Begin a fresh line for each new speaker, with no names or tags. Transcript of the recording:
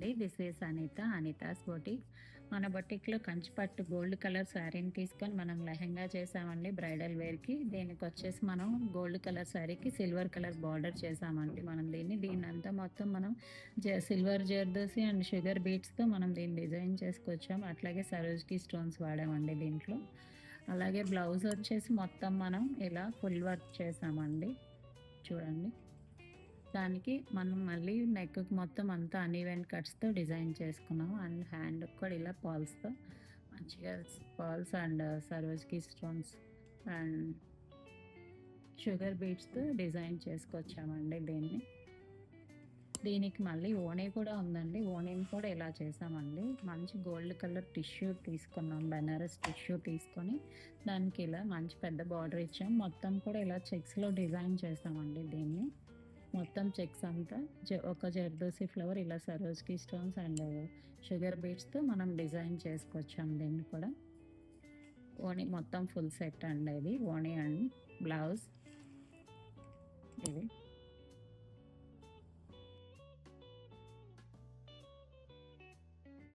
అండి. This is Anita's boutique. మన బొటిక్‌లో కంచిపట్టు gold colour శారీని తీసుకొని మనం లెహెంగా చేసామండి బ్రైడల్ వేర్‌కి. దీనికొచ్చేసి మనం గోల్డ్ కలర్ శారీకి సిల్వర్ కలర్ బార్డర్ చేసామండి మనం దీన్ని. దీన్నంతా మొత్తం మనం సిల్వర్ జర్దోసి అండ్ షుగర్ బీడ్స్‌తో మనం దీన్ని డిజైన్ చేసుకొచ్చాం. అట్లాగే సరోజ్‌కి స్టోన్స్ వాడామండి దీంట్లో. అలాగే బ్లౌజ్ వచ్చేసి మొత్తం మనం ఇలా ఫుల్ వర్క్ చేసామండి. చూడండి. దానికి మనం మళ్ళీ నెక్‌కి మొత్తం అంతా అన్‌ఈవెన్ కట్స్‌తో డిజైన్ చేసుకున్నాము. అండ్ హ్యాండ్‌కి కూడా ఇలా పర్ల్స్‌తో మంచిగా పర్ల్స్ అండ్ సరోజ్‌కి స్టోన్స్ అండ్ షుగర్ బీడ్స్‌తో డిజైన్ చేసుకొచ్చామండి దీన్ని. దీనికి మళ్ళీ ఓణీ కూడా ఉందండి. ఓణీని కూడా ఇలా చేసామండి. మంచి గోల్డ్ కలర్ టిష్యూ తీసుకున్నాం. బెనారస్ టిష్యూ తీసుకొని దానికి ఇలా మంచి పెద్ద బార్డర్ ఇచ్చాం. మొత్తం కూడా ఇలా చెక్స్‌లో డిజైన్ చేసామండి దీన్ని. మొత్తం చెక్స్ అంతా ఒక జర్దోసి ఫ్లవర్ ఇలా సరోజ్‌కి స్టోన్స్ అండ్ షుగర్ బీడ్స్‌తో మనం డిజైన్ చేసుకొచ్చాం దీన్ని కూడా. ఓణీ మొత్తం ఫుల్ సెట్ అండి ఇది. ఓణీ అండ్ బ్లౌజ్ ఇది.